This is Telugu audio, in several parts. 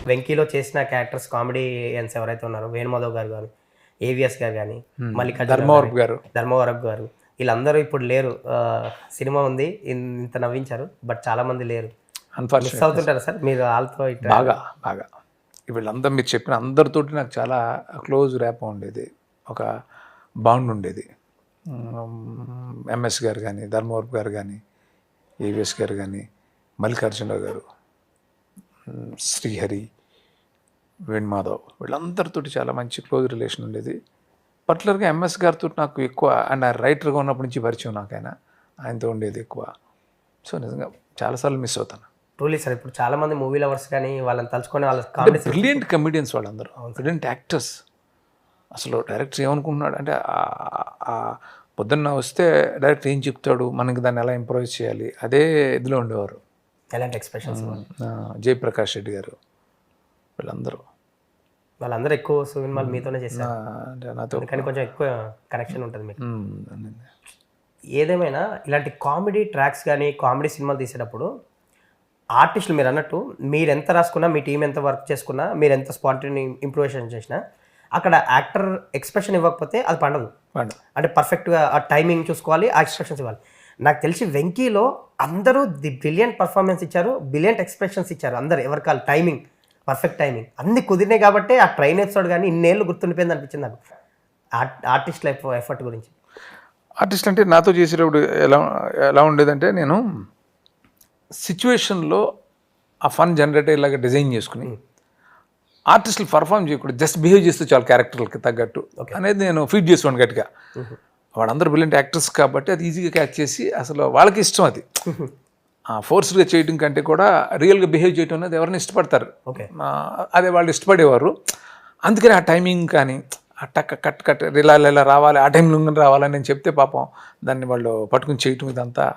వెంకీలో చేసిన క్యారెక్టర్స్ కామెడియన్స్ ఎవరైతే ఉన్నారో వేణుమాధవ్ గారు కానీ, ఏవిఎస్ గారు కానీ, మల్లికార్జున ధర్మవరపు గారు వీళ్ళందరూ ఇప్పుడు లేరు. సినిమా ఉంది, ఇంత నవ్వించారు, బట్ చాలా మంది లేరు. మిస్ అవుతుంటారా సార్ మీరు వాళ్ళతో? బాగా బాగా వీళ్ళందరూ మీరు చెప్పిన అందరితోటి నాకు చాలా క్లోజ్ ర్యాప్ ఉండేది, ఒక బాండ్ ఉండేది. ఎంఎస్ గారు కానీ, ధర్మవరపు గారు కానీ, ఏవిఎస్ గారు కానీ, మల్లికార్జునరావు గారు, శ్రీహరి, వేణుమాధవ్ వీళ్ళందరితోటి చాలా మంచి క్లోజ్ రిలేషన్ ఉండేది. పర్టికులర్గా ఎంఎస్ గారితో నాకు ఎక్కువ, అండ్ ఆ రైటర్గా ఉన్నప్పటి నుంచి పరిచయం నాకు ఆయనతో ఉండేది ఎక్కువ. సో నిజంగా చాలాసార్లు మిస్ అవుతాను. Truly sir. ఇప్పుడు చాలా మంది మూవీ లవర్స్ కానీ వాళ్ళని తలుచుకొని వాళ్ళ బ్రిలియంట్ కమెడియన్స్ వాళ్ళందరూ, బ్రిలియంట్ యాక్టర్స్. అసలు డైరెక్టర్ ఏమనుకుంటున్నాడు అంటే పొద్దున్న వస్తే డైరెక్టర్ ఏం చెప్తాడు, మనకి దాన్ని ఎలా ఇంప్రూవైజ్ చేయాలి, అదే ఇదిలో ఉండేవారు. ఎలాంటి ఎక్స్ప్రెషన్స్. జయప్రకాష్ రెడ్డి గారు వాళ్ళందరూ ఎక్కువ సినిమాలు మీతోనే చేశారు, నాతో కానీ కొంచెం ఎక్కువ కనెక్షన్ ఉంటుంది మీకు. ఏదేమైనా ఇలాంటి కామెడీ ట్రాక్స్ కానీ కామెడీ సినిమాలు తీసేటప్పుడు ఆర్టిస్టులు మీరు అన్నట్టు మీరు ఎంత రాసుకున్నా, మీ టీం ఎంత వర్క్ చేసుకున్నా, మీరు ఎంత స్పాంటేని ఇంప్రూవేషన్ చేసినా అక్కడ యాక్టర్ ఎక్స్ప్రెషన్ ఇవ్వకపోతే అది పండదు. అంటే పర్ఫెక్ట్గా ఆ టైమింగ్ చూసుకోవాలి, ఆ ఎక్స్ప్రెషన్స్ ఇవ్వాలి. నాకు తెలిసి వెంకీలో అందరూ ది బ్రిలియంట్ పర్ఫార్మెన్స్ ఇచ్చారు, బ్రిలియంట్ ఎక్స్ప్రెషన్స్ ఇచ్చారు అందరు. ఎవరికాలు టైమింగ్, పర్ఫెక్ట్ టైమింగ్ అన్నీ కుదిరినాయి కాబట్టి ఆ ట్రైన్ ఎపిసోడ్ కానీ ఇన్నేళ్ళు గుర్తుండిపోయింది అనిపించింది నాకు. ఆర్టిస్టుల ఎఫర్ట్ గురించి. ఆర్టిస్ట్ అంటే నాతో చేసేటప్పుడు ఎలా ఉండేదంటే, నేను సిచ్యువేషన్లో ఆ ఫన్ జనరేటర్ ఇలాగా డిజైన్ చేసుకుని ఆర్టిస్టులు పర్ఫామ్ చేయకూడదు, జస్ట్ బిహేవ్ చేస్తూ చాలు క్యారెక్టర్లకి తగ్గట్టు అనేది నేను ఫీడ్ చేసేవాడిని గట్టిగా. వాళ్ళందరూ బ్రిలియంట్ యాక్టర్స్ కాబట్టి అది ఈజీగా క్యాచ్ చేసి అసలు వాళ్ళకి ఇష్టం అది. ఫోర్స్గా చేయడం కంటే కూడా రియల్గా బిహేవ్ చేయడం అనేది ఎవరిని ఇష్టపడతారు, అదే వాళ్ళు ఇష్టపడేవారు. అందుకని ఆ టైమింగ్ కానీ ఆ కట్ ఇలా రావాలి, ఆ టైంలో రావాలని నేను చెప్తే పాపం దాన్ని వాళ్ళు పట్టుకుని చేయటం ఇదంతా.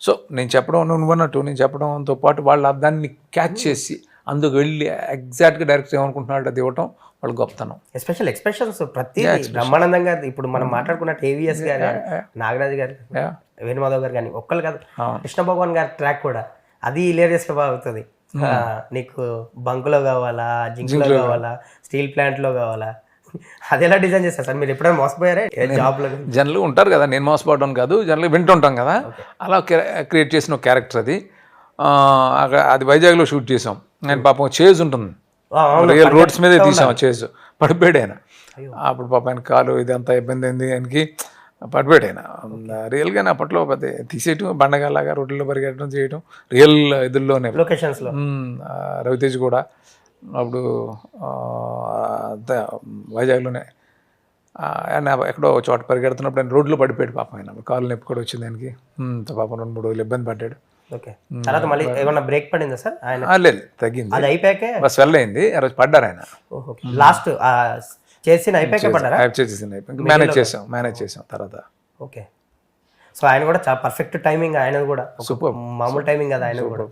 సో నేను చెప్పడం, నువ్వు అన్నట్టు నేను చెప్పడంతో పాటు వాళ్ళు దాన్ని క్యాచ్ చేసి అందుకు వెళ్ళి ఎగ్జాక్ట్గా డైరెక్ట్ ఏమనుకుంటున్నాడు అది ఇవ్వటం వాళ్ళ గొప్పతనం. ఎస్పెషల్ ఎక్స్ప్రెషన్స్ ప్రతి బ్రహ్మానందం గారు, ఇప్పుడు మనం మాట్లాడుకున్నట్టు ఏవిఎస్ గారు, నాగరాజు గారు, వేణుమాధవ్ గారు కానీ ఒక్కళ్ళు కాదు, కృష్ణ భగవాన్ గారి ట్రాక్ కూడా అది హిలేరియస్గా బాగుతుంది. నీకు బంకులో కావాలా, జింక్లో కావాలా, స్టీల్ ప్లాంట్లో కావాలా, అది ఎలా డిజైన్ చేస్తారు సార్ మీరు? ఎప్పుడైనా మోసపోయారే జాబ్లో? జనరల్గా ఉంటారు కదా, నేను మోసపోవడం కాదు, జనరల్గా వింటుంటాం కదా, అలా క్రియేట్ చేసిన ఒక క్యారెక్టర్ అది. అది వైజాగ్లో షూట్ చేసాం. నేను పాపం చేజ్ ఉంటుంది, రియల్ రోడ్స్ మీదే తీసాం చేజ్. పడిపోయాడు ఆయన అప్పుడు, పాపం ఆయన కాలు ఇదంతా ఇబ్బంది అయింది ఆయనకి, పడిపోయాడు ఆయన. రియల్గా అప్పట్లో తీసేయటం, బండగాలాగా రోడ్లలో పరిగెట్టడం చేయటం రియల్ ఇదుల్లోనే లొకేషన్స్లో. రవితేజ్ కూడా అప్పుడు వైజాగ్లోనే ఆయన ఎక్కడో చోట పరిగెడుతున్నప్పుడు ఆయన రోడ్లో పడిపోయాడు పాపం. ఆయన కాలు నొప్పి కూడా వచ్చింది ఆయనకి, పాపం 2-3 రోజులు ఇబ్బంది పడ్డాడు. ఓకే. తర్వాత మళ్ళీ ఏమన్నా బ్రేక్ పడిందా సార్? ఆయన లేదు, తగ్గింది. అది అయిపోయాకే స్వెల్ అయింది, ఆ రోజు పడ్డారు ఆయన. లాస్ట్ చేసిన అయిపోయాక పడ్డారా? చేసేసింది అయిపోయి మేనేజ్ చేసాం తర్వాత. ఓకే. సో ఆయన కూడా చాలా పర్ఫెక్ట్ టైమింగ్, ఆయన కూడా సూపర్, మామూలు టైమింగ్ కదా ఆయన కూడా.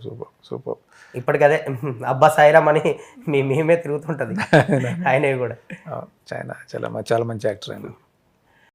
సూపర్. ఇప్పటికదే అబ్బా సాయిరామ్ అని మేమే తిరుగుతుంటుంది ఆయన కూడా. చాలా మంచి యాక్టర్ ఆయన.